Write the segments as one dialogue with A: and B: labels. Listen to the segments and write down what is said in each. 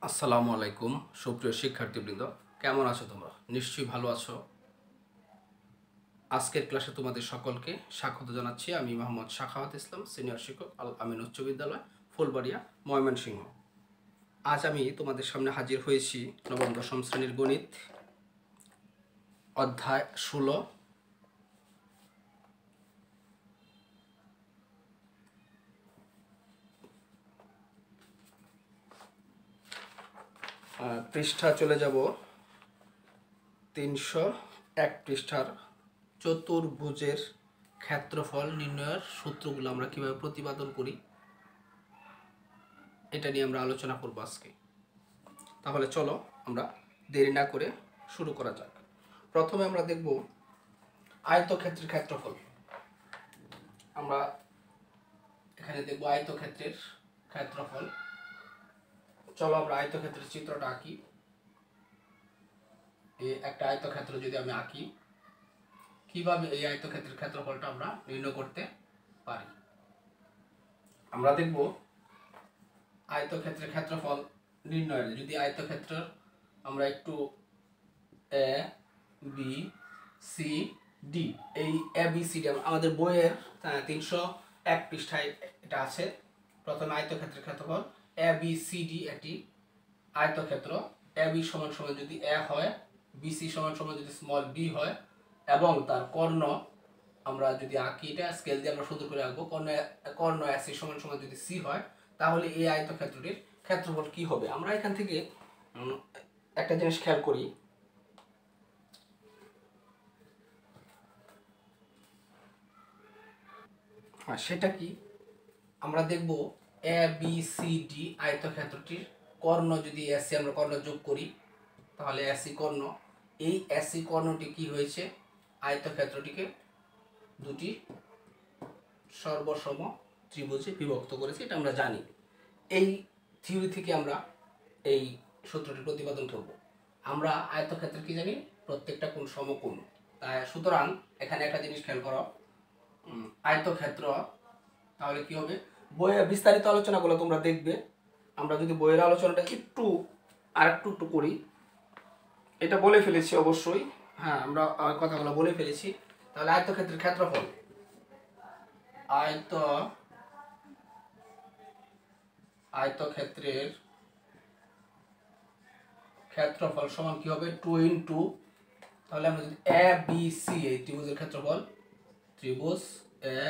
A: আসসালামু আলাইকুম সুপ্রিয় শিক্ষার্থীবৃন্দ, কেমন আছো তোমরা? নিশ্চয়ই ভালো আছো। আজকের ক্লাসে তোমাদের সকলকে স্বাগত জানাচ্ছি। আমি মোহাম্মদ শাখাওয়াত ইসলাম, সিনিয়র শিক্ষক, আল আমিন উচ্চ বিদ্যালয়, ফুলবাড়িয়া, ময়মনসিংহ। আজ আমি তোমাদের সামনে হাজির হয়েছি নবম দশম শ্রেণীর গণিত অধ্যায় 16 পৃষ্ঠা চলে যাব 301 পৃষ্ঠার চতুর্ভুজের ক্ষেত্রফল নির্ণয়ের সূত্রগুলো আমরা কিভাবে প্রতিপাদন করি এটা নিয়ে আমরা আলোচনা করব আজকে। তাহলে চলো আমরা দেরি না করে শুরু করা যাক। প্রথমে আমরা দেখব আয়তক্ষেত্রের ক্ষেত্রফল। আমরা এখানে দেখব আয়তক্ষেত্রের ক্ষেত্রফল। চলো আমরা আয়তক্ষেত্রের চিত্রটা আঁকি। একটা আয়তক্ষেত্র যদি আমি আঁকি, কিভাবে এই আয়তক্ষেত্রের ক্ষেত্রফলটা আমরা নির্ণয় করতে পারি। আমরা দেখব আয়তক্ষেত্রের ক্ষেত্রফল নির্ণয়ের যদি আয়তক্ষেত্রের আমরা একটু এ বি সি ডি, এই এ বি সি ডি আমাদের বইয়ের 301 পৃষ্ঠায় এটা আছে। প্রথমে আয়তক্ষেত্রের ক্ষেত্রফল এ বি সি ডি একটি আয়তক্ষেত্র। এ বি সমান সমান যদি এ হয়, বি সি সমান সমান যদি স্মল বি হয়, এবং তার কর্ণ আমরা যদি আঁকি, এটা স্কেল দিয়ে আমরা সুন্দর করে আঁকবো, কর্ণ এসি সমান সমান যদি সি হয়, তাহলে এই আয়তক্ষেত্রটির ক্ষেত্রফল কি হবে। আমরা এখান থেকে একটা জিনিস খেয়াল করি। সেটা কি, আমরা দেখব এ বি সি ডি আয়তক্ষেত্রটির কর্ণ যদি এসি আমরা কর্ণ যোগ করি, তাহলে এসি কর্ণ, এই এসি কর্ণটি কি হয়েছে, আয়তক্ষেত্রটিকে দুটি সর্বসম ত্রিভুজে বিভক্ত করেছে। এটা আমরা জানি। এই থিওরি থেকে আমরা এই সূত্রটি প্রতিপাদন করব। আমরা আয়তক্ষেত্রের কি জানি, প্রত্যেকটা কোণ সমকোণ। তাই সুতরাং এখানে একটা জিনিস খেয়াল করো, আয়তক্ষেত্র তাহলে কি হবে, বইয়ের বিস্তারিত আলোচনাগুলো তোমরা দেখবে। আমরা যদি বইয়ের আলোচনাটা একটু করি, এটা বলে ফেলেছি অবশ্যই, হ্যাঁ আমরা কথাগুলো বলে ফেলেছি। তাহলে আয়তক্ষেত্রের ক্ষেত্রফল, আয়তক্ষেত্রের ক্ষেত্রফল সমান কি হবে, 2 ইন্টু, তাহলে আমরা যদি এ বি সি এই ত্রিভুজের ক্ষেত্রফল, ত্রিভুজ এ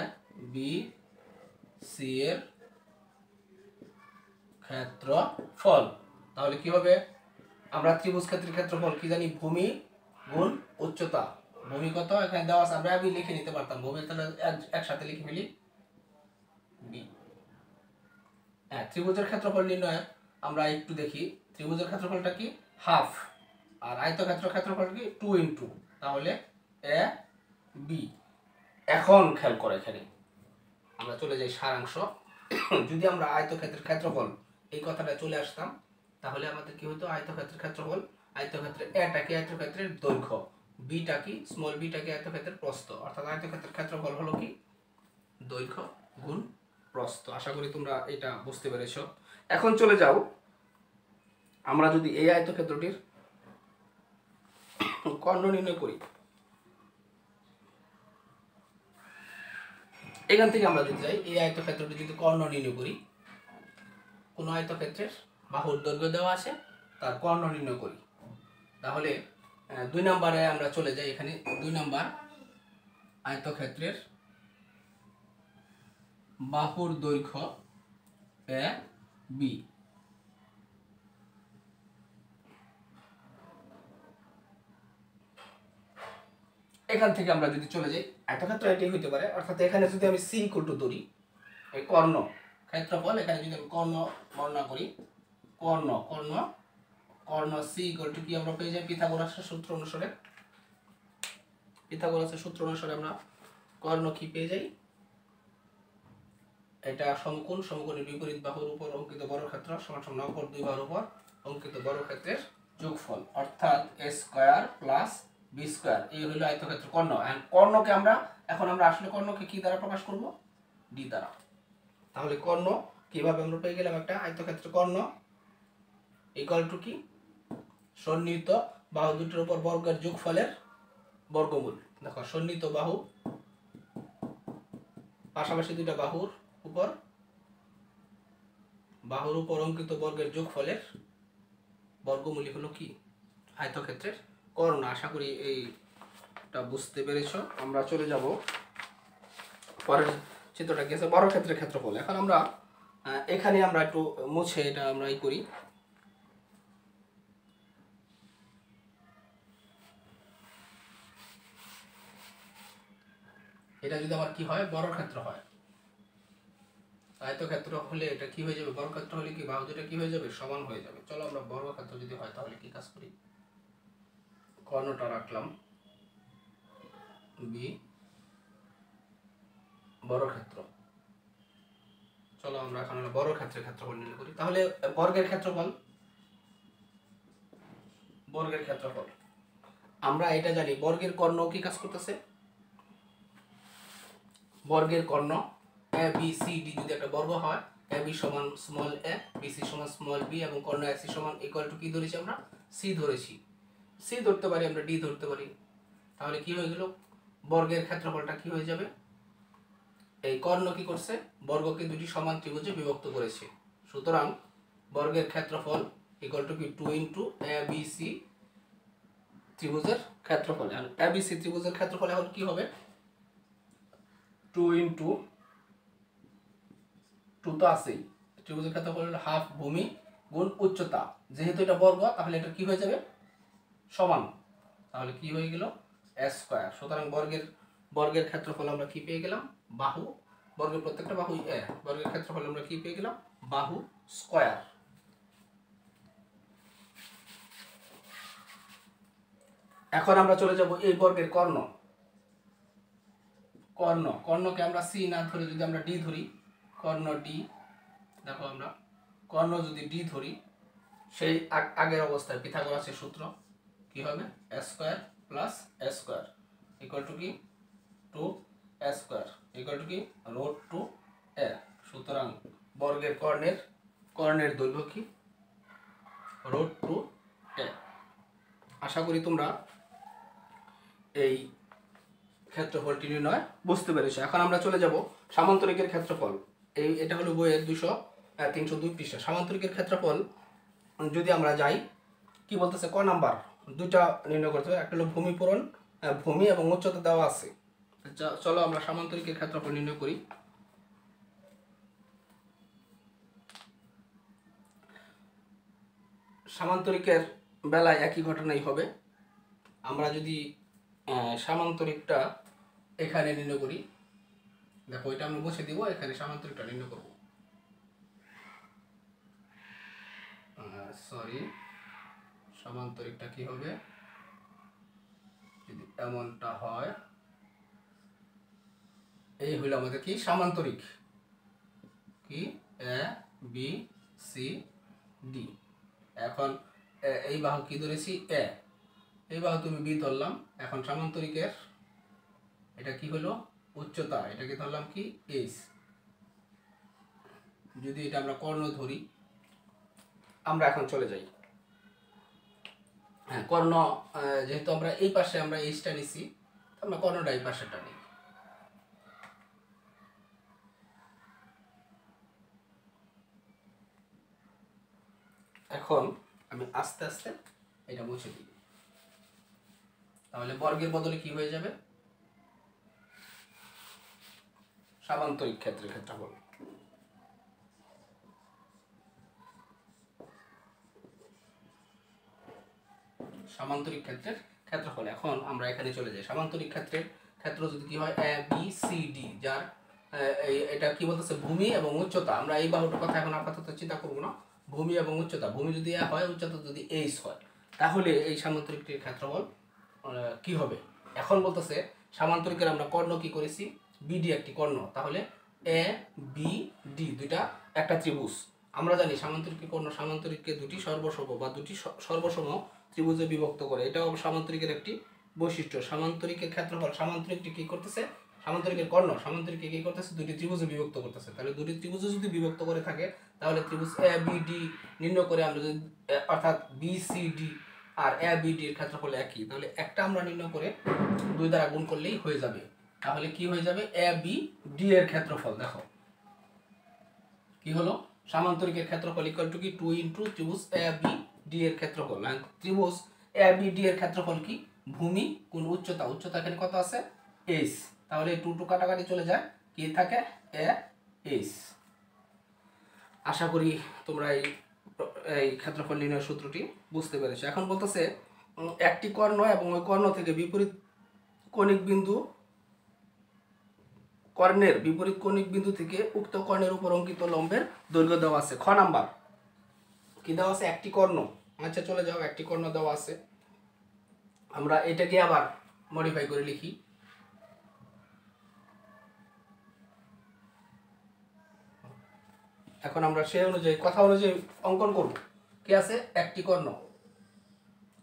A: বি সি এর ক্ষেত্রফল, তাহলে কি হবে, আমরা ত্রিভুজ ক্ষেত্রের ক্ষেত্রফল কি জানি, ভূমি গুণ উচ্চতা। ভূমি কত এখানে দেওয়া আছে, আমরা আমি লিখে নিতে পারতাম ভূমি, তাহলে একসাথে লিখে ফেলি বি। হ্যাঁ, ত্রিভুজের ক্ষেত্রফল নির্ণয় আমরা একটু দেখি। ত্রিভুজের ক্ষেত্রফলটা কি, হাফ, আর আয়তক্ষেত্রের ক্ষেত্রফল কি 2 ইন্টু, তাহলে এ বি। এখন খেয়াল করে এখানে আমরা চলে যাই সারাংশ। যদি আমরা আয়তক্ষেত্রের ক্ষেত্রফল এই কথাটা চলে আসতাম, তাহলে আমাদের কি হতো, আয়তক্ষেত্রের ক্ষেত্রফল, আয়তক্ষেত্রের এটা কি আয়তক্ষেত্রের দৈর্ঘ্য, বিটা কি স্মল বিটা কি আয়তক্ষেত্রের প্রস্থ, অর্থাৎ আয়তক্ষেত্রের ক্ষেত্রফল হলো কি দৈর্ঘ্য গুণ প্রস্থ। আশা করি তোমরা এটা বুঝতে পেরেছো। এখন চলে যাও, আমরা যদি এই আয়তক্ষেত্রটির কর্ণ নির্ণয় করি, এখান থেকে আমরা যদি যাই এই আয়তক্ষেত্রটি যদি কর্ণ নির্ণয় করি, কোন আয়তক্ষেত্রের বাহুর দৈর্ঘ্য দেওয়া আছে, তার কর্ণ নির্ণয় করি, তাহলে 2 নম্বরে আমরা চলে যাই। এখানে 2 নম্বর আয়তক্ষেত্রের বাহুর দৈর্ঘ্য এ বি, এখান থেকে আমরা যদি চলে যাই, আয়তক্ষেত্র এটাই হইতে পারে, অর্থাৎ এখানে যদি আমি সি ইকুয়াল টু ধরি এই কর্ণ ক্ষেত্রফল, এখানে যদি আমি কর্ণ গণনা করি, কর্ণ সি ইকুয়াল টু কি আমরা পেয়ে যাই, পিথাগোরাসের সূত্র অনুসারে, আমরা কর্ণ কি পেয়ে যাই, এটা সমকোণ, সমকোণের বিপরীত বাহুর উপর অঙ্কিত বর্গক্ষেত্র সমান সমান অপর দুই বাহুর উপর অঙ্কিত বর্গক্ষেত্রের যোগফল, অর্থাৎ a square plus b square. এই হলো আয়তক্ষেত্র কর্ণ। কর্ণকে আমরা আসলে কর্ণকে কি দ্বারা প্রকাশ করব, d দ্বারা। তাহলে কর্ণ কিভাবে আমরা পেয়ে গেলাম, একটা আয়তক্ষেত্রের কর্ণ ইকুয়াল টু কি, সন্নিহিত বাহু দুটির উপর বর্গের যোগফলের বর্গমূল। দেখো সন্নিহিত বাহু, পাশাপাশি দুইটা বাহুর উপর অঙ্কিত বর্গের যোগফলের বর্গমূলই হলো কি, আয়তক্ষেত্রের কর্ণ। আশা করি এইটা বুঝতে পেরেছো। আমরা চলে যাব পরের চিত্রটা, গেছে বর্গক্ষেত্রের ক্ষেত্রফল। এখন আমরা এখানে আমরা একটু মুছে এটা আমরা করি। এটা যদি আমার কি হয়, বর্গক্ষেত্র হয়। আয়তক্ষেত্র হলে এটা কি হয়ে যাবে, বর্গক্ষেত্র হলে কি বাহু দুটো কি হয়ে যাবে, সমান হয়ে যাবে। চলো আমরা বর্গক্ষেত্র যদি হয় তাহলে কি কাজ করি, কর্ণটা রাখলাম বি, বর্গক্ষেত্র। চলো আমরা এখন বর্গক্ষেত্রের ক্ষেত্রফল নির্ণয় করি। তাহলে বর্গের ক্ষেত্রফল, আমরা এটা জানি বর্গের কর্ণ কি কাজ করতেছে, বর্গের কর্ণ এ বি সি ডি যদি একটা বর্গ হয়, এ বি সমান স্মল এ, বি সি সমান স্মল বি, এবং কর্ণ এ সি সমান ইকুয়াল টু কি ধরেছি আমরা, সি ধরেছি। সি ধরতে পারি আমরা, ডি ধরতে পারি। তাহলে কি হয়ে গেল, বর্গের ক্ষেত্রফলটা কি হয়ে যাবে, এই কর্ণ কি করছে, বর্গকে দুটি সমান ত্রিভুজে বিভক্ত করেছে। সুতরাং বর্গের ক্ষেত্রফল ইকুয়াল টু কি 2 ইন্টু এ বি সি ত্রিভুজের ক্ষেত্রফল। আর এ বি সি ত্রিভুজের ক্ষেত্রফল এখন কি হবে, 2 ইন্টু 2 তো আছেই, ত্রিভুজের ক্ষেত্রফল হলো হাফ ভূমি গুণ উচ্চতা। যেহেতু এটা বর্গ তাহলে এটা কি হয়ে যাবে, সমান। তাহলে কি হয়ে গেল, এ স্কয়ার। সুতরাং বর্গের ক্ষেত্রফল আমরা কি পেয়ে গেলাম, বাহু, বর্গের প্রত্যেকটা বাহু এ, বর্গের ক্ষেত্রফল আমরা কি পেয়ে গেলাম, বাহু স্কয়ার। এখন আমরা চলে যাব এই বর্গের কর্ণ। কর্ণকে আমরা সি না ধরে যদি আমরা ডি ধরি, কর্ণ ডি, দেখো আমরা কর্ণ যদি ডি ধরি, সেই আগের অবস্থায় পিথাগোরাসের সূত্র কি হবে, A square plus A square equal to কি 2 এ স্কয়ার ইকুয়াল টু কি রুট 2 এ। সুতরাং বর্গের কর্ণের দৈর্ঘ্য কি, রুট 2 এ। আশা করি তোমরা এই ক্ষেত্রফলটি নির্ণয় বুঝতে পেরেছো। এখন আমরা চলে যাব সামান্তরিকের ক্ষেত্রফল। এটা হলো বইয়ের 302 পৃষ্ঠা। সামান্তরিকের ক্ষেত্রফল যদি আমরা যাই, কি বলতেছে, ক নাম্বার, দুইটা নির্ণয় করতে হবে। একটা হলো ভূমি এবং উচ্চতা দেওয়া আছে। চলো আমরা সামান্তরিকের ক্ষেত্রফল নির্ণয় করি। সামান্তরিকের বেলায় একই ঘটনাই হবে। আমরা যদি সামান্তরিকটা এখানে নির্ণয় করি, দেখো এটা আমি মুছে দিব, এখানে সামান্তরিকটা নির্ণয় করব। সরি, সামান্তরিকটা কি হবে, যদি এমনটা হয়, এই হলো আমাদের কি সামান্তরিক, কি এ বি সি ডি। এখন এই বাহু কি ধরেছি, এ, এই বাহু তুমি বি ধরলাম। এখন সামান্তরিকের এটা কি হলো, উচ্চতা, এটাকে ধরলাম কি এইচ। যদি এটা আমরা কর্ণ ধরি, আমরা এখন চলে যাই, হ্যাঁ কর্ণ, যেহেতু আমরা এই পাশে আমরা এইচটা নিছি, আমরা কর্ণটা এই পাশেটা নিই। এখন আমি আস্তে আস্তে এটা মুছে দিই। তাহলে বর্গের বদলে কি হয়ে যাবে, সামান্তরিক ক্ষেত্রের ক্ষেত্রফল। সামান্তরিক ক্ষেত্রের ক্ষেত্রফল। এখন আমরা এখানে চলে যাই। সামান্তরিক ক্ষেত্রের ক্ষেত্র যদি কি হয়, এ বি সি ডি, যার এটা কি বলতেছে, ভূমি এবং উচ্চতা। আমরা এই বাহুটার কথা এখন আপাতত চিন্তা করবো না। ভূমি এবং উচ্চতা, ভূমি যদি এ হয়, উচ্চতা যদি এইচ হয়, তাহলে এই সামান্তরিকটির ক্ষেত্রফল কি হবে। এখন বলতেছে সামান্তরিকের আমরা কর্ণ কি করেছি, বিডি একটি কর্ণ। তাহলে এ বি ডি দুইটা একটা ত্রিভুজ। আমরা জানি সামান্তরিকের কর্ণ সামান্তরিককে দুটি সর্বসম বা দুটি সর্বসম ত্রিভুজে বিভক্ত করে। এটাও সামান্তরিকের একটি বৈশিষ্ট্য। সামান্তরিকের ক্ষেত্রফল, সামান্তরিকটি কি করতেছে, সামান্তরিকের কর্ণ সামান্তরিকে কি করতেছে দুটি ত্রিভুজে বিভক্ত করতেছে। তাহলে দুটি ত্রিভুজে যদি বিভক্ত করে থাকে তাহলে ত্রিভুজ এ বি ডি নির্ণয় করে আমরা যদি অর্থাৎ বি সি ডি আর এ বি ডি এর ক্ষেত্রফল একই, তাহলে একটা আমরা নির্ণয় করে 2 দ্বারা গুণ করলেই হয়ে যাবে। তাহলে কি হয়ে যাবে এ বি ডি এর ক্ষেত্রফল দেখো কি হলো সামান্তরিকের ক্ষেত্রফল ইকুয়াল টু কি 2 ইনটু ত্রিভুজ এ বি ডি এর ক্ষেত্রফল। ত্রিভুজ এ বি ডি এর ক্ষেত্রফল কি ভূমি গুণ উচ্চতা, উচ্চতা এখানে কত আছে এইচ, তাহলে 2 টু কাটাকাটি চলে যায় কি থাকে এ এইচ। আশা করি তোমরা এই ক্ষেত্রফল নির্ণয়ের সূত্রটি বুঝতে পেরেছো। এখন বলতেছে একটি কর্ণ এবং ওই কর্ণ থেকে বিপরীত কৌণিক বিন্দু কর্ণের বিপরীত কৌণিক বিন্দু থেকে উক্ত কর্ণের উপর অঙ্কিত লম্বের দৈর্ঘ্য দেওয়া আছে। খ নাম্বার কি দেওয়া আছে একটি কর্ণ। আচ্ছা চলে যাও একটি কর্ণ দেওয়া আছে, আমরা এটাকে আবার মডিফাই করে লিখি। এখন আমরা সেই অনুযায়ী কথা অনুযায়ী অঙ্কন করব। কি আছে একটি কর্ণ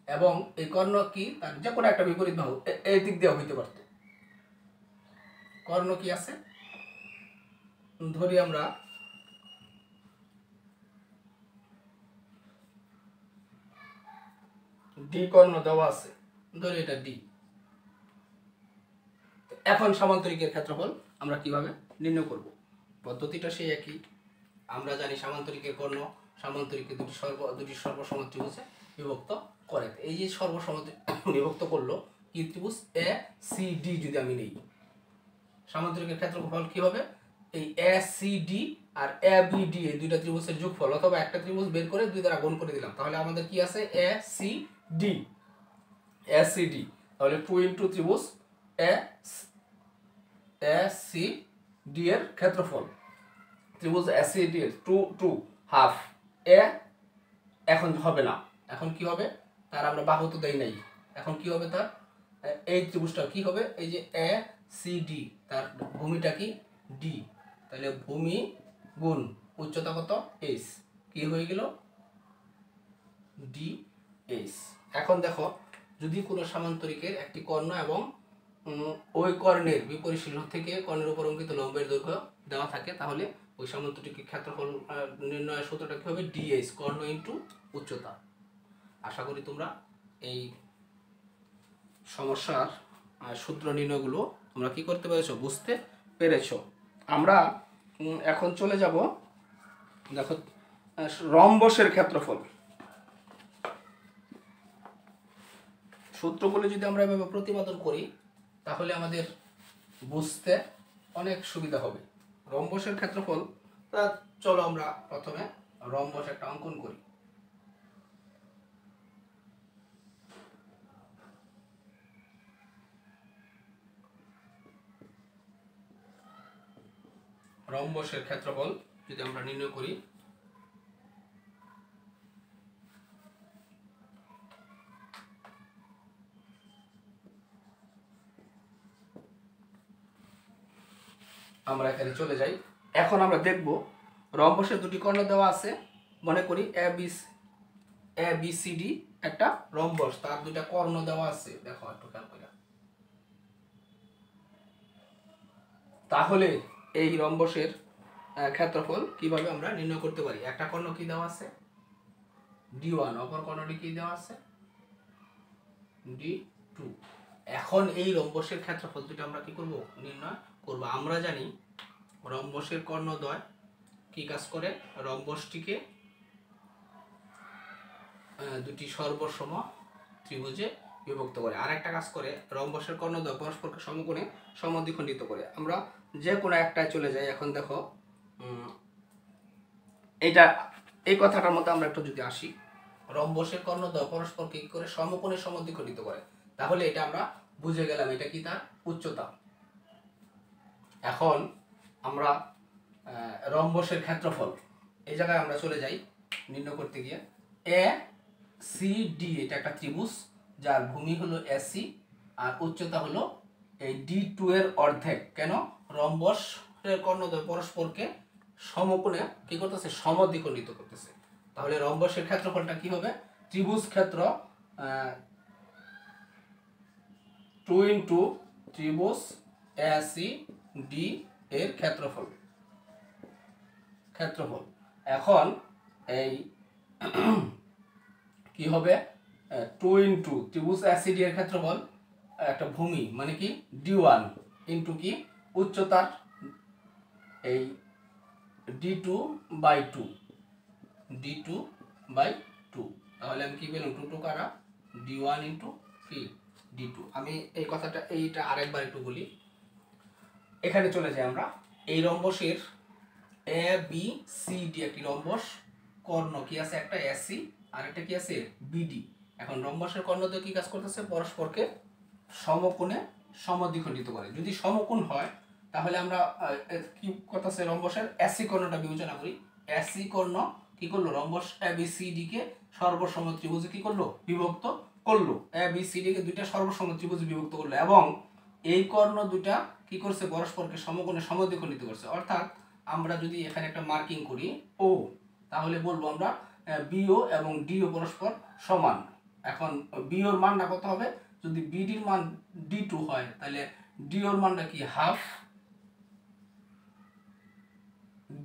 A: এবং এই কর্ণ কি তার যে কোনো একটা বিপরীত বাহু এই দিক দিয়ে হইতে পারত। কর্ণ কি আছে ধরি আমরা ডি কর্ণ দেওয়া আছে, ধরি এটা ডি। এখন সামান্তরিকের ক্ষেত্রফল আমরা কিভাবে নির্ণয় করব? পদ্ধতিটা সেই একই। আমরা জানি সামান্তরিকের কর্ণ সামান্তরিকে দুটি সর্বসম ত্রিভুজে বিভক্ত করে। এই যে সর্বসম বিভক্ত করলো কি ত্রিভুজ এ সি ডি যদি আমি নেই, সামান্তরিকের ক্ষেত্রফল কি হবে এই এ সি ডি আর এ বি ডি এই দুইটা ত্রিভুজের যোগফল, অথবা একটা ত্রিভুজ বের করে 2 দ্বারা গুণ করে দিলাম, তাহলে আমাদের কি আছে A C D. A C D তাহলে 2 ইনটু ত্রিভুজ এ সি ডি এর ক্ষেত্রফল, ত্রিভুজ এ সি ডি এর 2 2 হাফ এ। এখন হবে না, এখন কি হবে তার আমরা বাহু তো দেই নাই, এখন কি হবে তার এই ত্রিভুজটা কি হবে এই যে এ সি ডি তার ভূমিটা কি ডি, তাহলে ভূমি গুণ উচ্চতা কত এইচ, কি হয়ে গেল ডি এইচ। এখন দেখো যদি কোনো সামান্তরিকের একটি কর্ণ এবং ওই কর্ণের বিপরীত শীর্ষ থেকে কর্ণের উপর অঙ্কিত লম্বের দৈর্ঘ্য দেওয়া থাকে, তাহলে ওই সামান্তরিকের ক্ষেত্রফল নির্ণয়ের সূত্রটা কি হবে ডিএইচ কর্ণ ইনটু উচ্চতা। আশা করি তোমরা এই সমস্যার সূত্র নির্ণয়গুলো তোমরা কি করতে পেরেছো বুঝতে পেরেছো। আমরা এখন চলে যাব দেখো রম্বসের ক্ষেত্রফল। সূত্রগুলো যদি আমরা এভাবে প্রতিপাদন করি তাহলে আমাদের বুঝতে অনেক সুবিধা হবে। রম্বসের ক্ষেত্রফল চলো আমরা প্রথমে রম্বস একটা অঙ্কন করি। রম্বসের ক্ষেত্রফল যদি আমরা নির্ণয় করি আমরা এখানে চলে যাই। এখন আমরা দেখব রম্বসের দুটি কর্ণ দেওয়া আছে, মনে করি এ বি সি ডি একটা রম্বস, তার দুইটা কর্ণ দেওয়া আছে, দেখো একটু খেয়াল করে। তাহলে এই রম্বসের ক্ষেত্রফল কিভাবে আমরা নির্ণয় করতে পারি? একটা কর্ণ কি দেওয়া আছে D1, অপর কর্ণটি কি দেওয়া আছে D2। এখন এই রম্বসের ক্ষেত্রফল দুটো আমরা কি করব নির্ণয় করব। আমরা জানি রম্বসের কর্ণদ্বয় কি কাজ করে, রম্বসটিকে দুটি সর্বসম ত্রিভুজে বিভক্ত করে। আরেকটা কাজ করে রম্বসের কর্ণদ্বয় পরস্পরকে সমকোণে সমদ্বিখণ্ডিত করে। আমরা যে কোনো একটায় চলে যাই। এখন দেখো এটা এই কথাটার মধ্যে আমরা একটু যদি আসি, রম্বসের কর্ণদ্বয় পরস্পরকে কি করে সমকোণে সমদ্বিখণ্ডিত করে, তাহলে এটা আমরা বুঝে গেলাম এটা কি তার উচ্চতা। এখন আমরা রম্বসের ক্ষেত্রফল এই জায়গায় আমরা চলে যাই নির্ণয় করতে গিয়ে। এ সি ডি এটা একটা ত্রিভুজ যার ভূমি হলো এসি আর উচ্চতা হলো এই D2 এর অর্ধেক। কেন? রম্বসের কর্ণদ্বয় পরস্পরকে সমকোণে কি করতেছে সমদ্বিখণ্ডিত করতেছে। তাহলে রম্বসের ক্ষেত্রফলটা কি হবে ত্রিভুজ ক্ষেত্র 2 ইনটু ত্রিভুজ এ সি ডি এর ক্ষেত্রফল। এখন এই কি হবে, 2 ইন্টু ত্রিভুজ এসিডি এর ক্ষেত্রফল একটা ভূমি মানে কি d1 ইন্টু কি উচ্চতার এই d2/2 d2/2। তাহলে আমি কি পেলাম 2 2 কারা d1 ইন্টু কি d2। আমি এই কথাটা এইটা আরেকবার একটু বলি। এখানে চলে যাই আমরা। এই রম্বসের এ বি সি ডি একটি রম্বস, কর্ণ কি আছে একটা এসি আর একটা কি আছে বিডি। এখন রম্বসের কর্ণ দিয়ে কি কাজ করতেছে, পরস্পরকে সমকোণে সমদ্বিখণ্ডিত করে। যদি সমকোণ হয় তাহলে আমরা কি করতেছে রম্বসের এসি কর্ণটা বিবেচনা করি। এসি কর্ণ কি করলো, rhombus A B C D কে সর্বসম ত্রিভুজে কি করলো, বিভক্ত করলো। এ বি সি ডি কে দুইটা সর্বসম ত্রিভুজে বিভক্ত করলো এবং এই কর্ণ দুইটা কি করছে, পরস্পরকে সমকোণে সমদ্বিখণ্ডিত করছে। অর্থাৎ আমরা যদি এখানে একটা মার্কিং করি ও, তাহলে বলবো আমরা বিও এবং ডিও পরস্পর সমান। এখন বিওর মানটা কত হবে, যদি বিডির মান d2 হয় তাহলে ডিওর মানটা কি হাফ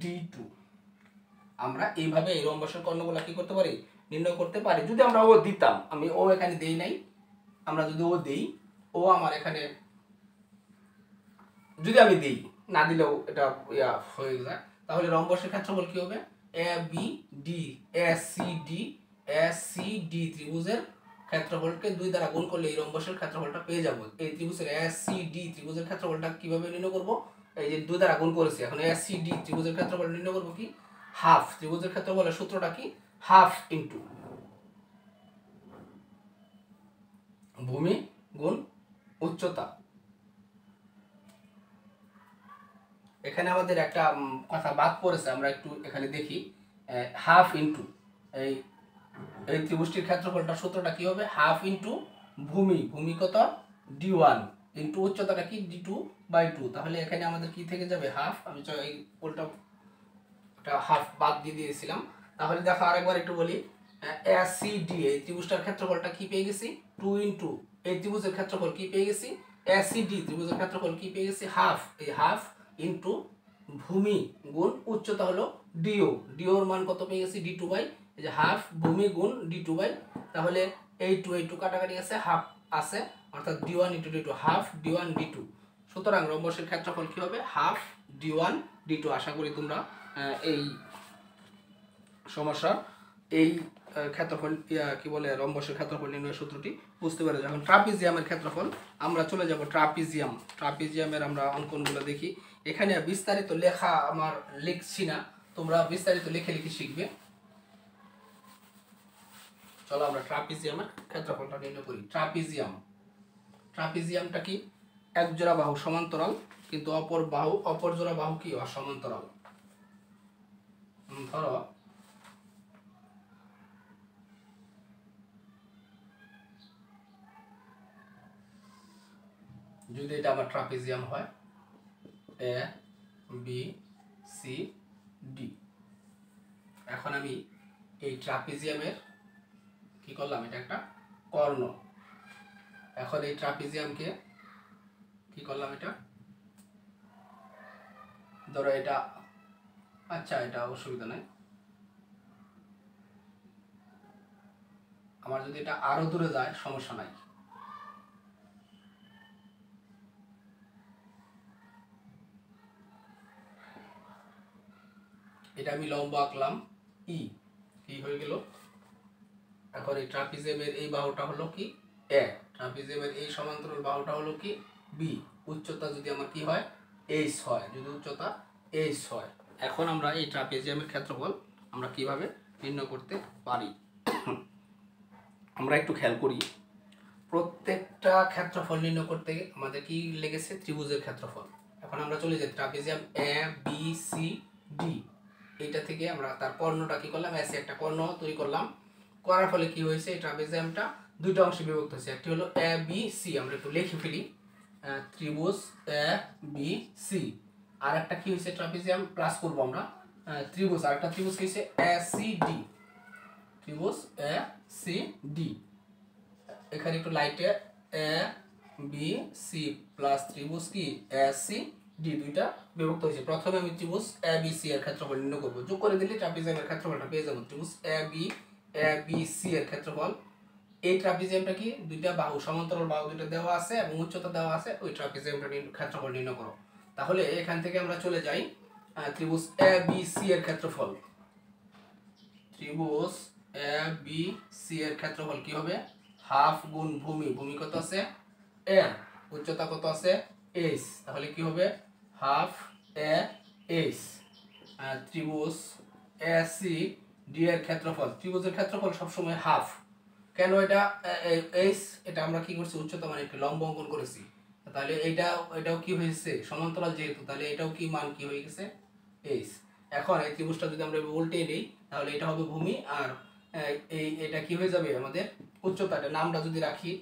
A: d2। আমরা এইভাবে এই রম্বসের কর্ণগুলো কি করতে পারি, নির্ণয় করতে পারি। যদি আমরা ও দিতাম, আমি ও এখানে দেই নাই, আমরা যদি ও দেই, ও আমার এখানে যদি আমি দেই, না দিলেও এটা ইয়া হয়ে যায়, তাহলে রম্বসের ক্ষেত্রফল কি হবে, A B D S C D ত্রিভুজের ক্ষেত্রফলকে 2 দ্বারা গুণ করলে এই রম্বসের ক্ষেত্রফলটা পেয়ে যাব। এই ত্রিভুজের এস সি ডি ত্রিভুজের ক্ষেত্রফলটা কিভাবে নির্ণয় করব, এই যে 2 দ্বারা গুণ করেছি। এখন এস সি ডি ত্রিভুজের ক্ষেত্রফল নির্ণয় করব কি, হাফ। ত্রিভুজের ক্ষেত্রফলের সূত্রটা কি, হাফ ইনটু ভূমি গুণ উচ্চতা। এখানে আমাদের একটা কথা বাদ পড়েছে, আমরা একটু এখানে দেখি। হাফ ইনটু এই এই ত্রিভুজটির ক্ষেত্রফলটা সূত্রটা কি হবে, হাফ ইনটু ভূমি কত d1 ইনটু উচ্চতাটা কি d2/2। তাহলে এখানে আমাদের কি থেকে যাবে, হাফ। আমি এই উল্টা একটা হাফ বাদ দিয়ে দিয়েছিলাম। তাহলে দেখো আরেকবার একটু বলি, এসিডি এই ত্রিভুজটার ক্ষেত্রফলটা কি পেয়ে গেছি, 2 ইনটু এই ত্রিভুজের ক্ষেত্রফল কি পেয়ে গেছি, এসিডি ত্রিভুজের ক্ষেত্রফল কি পেয়ে গেছি, হাফ। এই হাফ ইনটু ভূমি গুণ উচ্চতা হলো ডিওর মান কত পেয়ে গেছি, d2 বাই এই যে হাফ ভূমি গুণ d2 বাই, তাহলে এই টু কাটাকাটি আছে, হাফ আছে, অর্থাৎ d1 into d2 half d1 d2। সুতরাং রম্বসের ক্ষেত্রফল কি হবে, হাফ d1 d2। আশা করি তোমরা এই সমস্যা এই ক্ষেত্রফল কি বলে রম্বসের ক্ষেত্রফল নির্ণয়ের সূত্রটি বুঝতে পারে। যখন ট্রাপিজিয়ামের ক্ষেত্রফল, আমরা চলে যাব ট্রাপিজিয়ামের আমরা অঙ্কনগুলো দেখি। এখানে বিস্তারিত লেখা আমার লিখছি না, তোমরা বিস্তারিত লিখে শিখবে। চলো আমরা ট্রাপিজিয়ামের ক্ষেত্রফলটা নির্ণয় করি। ট্রাপিজিয়ামটা কি, এক জোড়া বাহু সমান্তরাল কিন্তু অপর জোড়া বাহু কি অসমান্তরাল। ধরো যদি এটা আমার ট্রাপিজিয়াম হয়, এ বি সি ডি। এখন আমি এই ট্রাপিজিয়ামের কি করলাম, এটা একটা কর্ণ। এখন এই ট্রাপিজিয়ামকে কি করলাম, এটা ধরো এটা, আচ্ছা এটা অসুবিধা নাই, আমার যদি এটা আরো দূরে যায় সমস্যা নাই। এটা আমি লম্ব আঁকলাম ই, কি হয়ে গেল। এখন এই ট্রাপিজিয়ামের এই বাহুটা হলো কি এ, ট্রাপিজিয়ামের এই সমান্তরাল বাহুটা হলো কি বি। উচ্চতা যদি আমার কি হয় এইচ হয়, যদি উচ্চতা এইচ হয়। এখন আমরা এই ট্রাপিজিয়ামের ক্ষেত্রফল আমরা কিভাবে নির্ণয় করতে পারি, আমরা একটু খেয়াল করি। প্রত্যেকটা ক্ষেত্রফল নির্ণয় করতে আমাদের কি লেগেছে, ত্রিভুজের ক্ষেত্রফল। এখন আমরা চলে যাই ট্রাপিজিয়াম এ বি সি ডি, এইটা থেকে আমরা তার কর্ণটা কি করলাম, এসে একটা কর্ণ তৈরি করলাম। করার ফলে কি হয়েছে, এই ট্রাপিজিয়ামটা দুইটা অংশে বিভক্ত হয়েছে। একটি হলো এ বি সি, আমরা একটু লিখে ফেলি, ত্রিভুজ এ বি সি। আর একটা কি হয়েছে, ট্রাপিজিয়াম প্লাস করবো আমরা ত্রিভুজ, আর একটা ত্রিভুজ কি হয়েছে এ সি ডি, ত্রিভুজ এ সি ডি। এখানে একটু লাইটে এ বি সি প্লাস ত্রিভুজ কি এ সি ডি দুইটা বিভক্ত হয়েছে। প্রথমে আমি ত্রিভুজ এ বি সি এর ক্ষেত্রফল নির্ণয় করবো। যোগ করে দিলে ট্রাপিজিয়ামের ক্ষেত্রফলটা পেয়ে যাবো। ত্রিভুজ এ বি সি এর ক্ষেত্রফল, এই ট্রাপিজিয়ামটা কি দুইটা বাহু, সমান্তরাল বাহু দুইটা দেওয়া আছে এবং উচ্চতা দেওয়া আছে, ওই ট্রাপিজিয়ামটা ক্ষেত্রফল নির্ণয় করো। তাহলে এখান থেকে আমরা চলে যাই ত্রিভুজ এ বি সি এর ক্ষেত্রফল। ত্রিভুজ এ বি সি এর ক্ষেত্রফল কি হবে? হাফ গুণ ভূমি, ভূমি কত আছে এ, উচ্চতা কত আছে এইচ, তাহলে কি হবে হাফ এ এইচ। ত্রিভুজ এ সি ডি এর ক্ষেত্রফল, ত্রিভুজের ক্ষেত্রফল সবসময় হাফ। কেন এটা এইচ? এটা আমরা কি করছি, উচ্চতা মানে একটু লম্ব অঙ্কন করেছি, তাহলে এটাও কি হয়েছে সমান্তরাল যেহেতু, তাহলে এটাও কি মান কি হয়ে গেছে এইচ। এখন এই ত্রিভুজটা যদি আমরা উল্টে নিই তাহলে এটা হবে ভূমি, আর এটা কি হয়ে যাবে আমাদের উচ্চতাটা। নামটা যদি রাখি,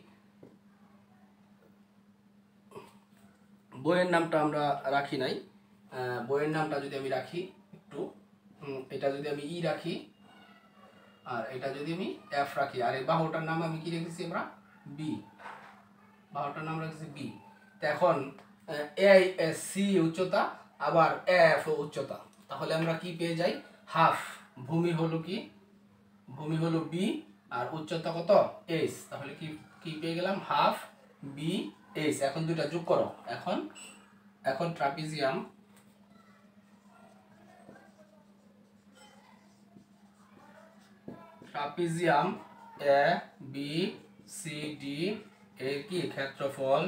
A: বইয়ের নামটা আমরা রাখি নাই, বইয়ের নামটা যদি আমি রাখি একটু, এটা যদি আমি ই রাখি আর এটা যদি আমি এফ রাখি, আর এই বাহুটার নাম আমি কি রেখেছি আমরা বি, বাহুটার নাম রেখেছি বি। তো এখন এ সি উচ্চতা আবার এফ উচ্চতা, তাহলে আমরা কি পেয়ে যাই হাফ। ভূমি হলো কি, ভূমি হলো বি আর উচ্চতা কত এইচ, তাহলে কি কি পেয়ে গেলাম হাফ বি এইচ। এখন দুইটা যোগ করো। এখন ট্রাপিজিয়াম এ বি সি ডি এর কি ক্ষেত্রফল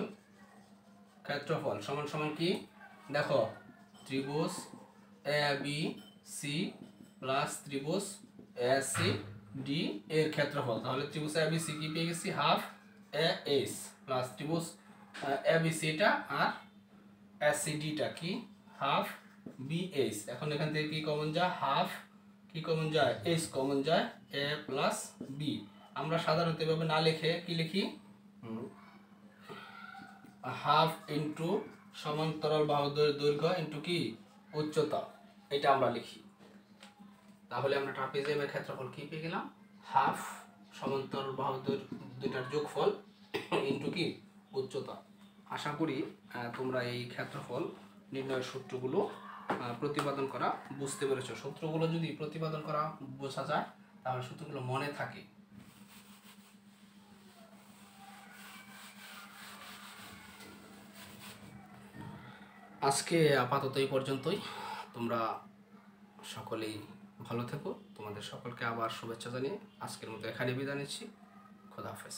A: সমান সমান কি দেখো, ত্রিভুজ এ বি সি প্লাস ত্রিভুজ এ সি ডি এর ক্ষেত্রফল। তাহলে ত্রিভুজ এ বি সি কি পেয়ে গেছি হাফ এ এইচ প্লাস ত্রিভুজ এ বি সিটা আর এ সি ডিটা কি হাফ বি এইচ। এখন এখান থেকে কি কমন যায়, হাফ কি কমন যায় এইচ কমন যায়, এ প্লাস বি। আমরা সাধারণত এভাবে না লিখে কি লিখি, হাফ ইন্টু সমান্তরাল বাহুদের দৈর্ঘ্য ইন্টু কি উচ্চতা, এটা আমরা লিখি। তাহলে আমরা ট্রাপিজিয়ামের ক্ষেত্রফল কি পেয়ে গেলাম, হাফ সমান্তরাল বাহুদের দুইটার যোগফল ইন্টু কি উচ্চতা। আশা করি তোমরা এই ক্ষেত্রফল নির্ণয়ের সূত্রগুলো প্রতিপাদন করা বুঝতে পেরেছো। সূত্রগুলো যদি প্রতিপাদন করা বোঝা যায় তাহলে সূত্রগুলো মনে থাকে। আজকে আপাতত এই পর্যন্তই। তোমরা সকলেই ভালো থেকো। তোমাদের সকলকে আবার শুভেচ্ছা জানিয়ে আজকের মতো এখানে বিদায় নিচ্ছি। খোদা হাফেজ।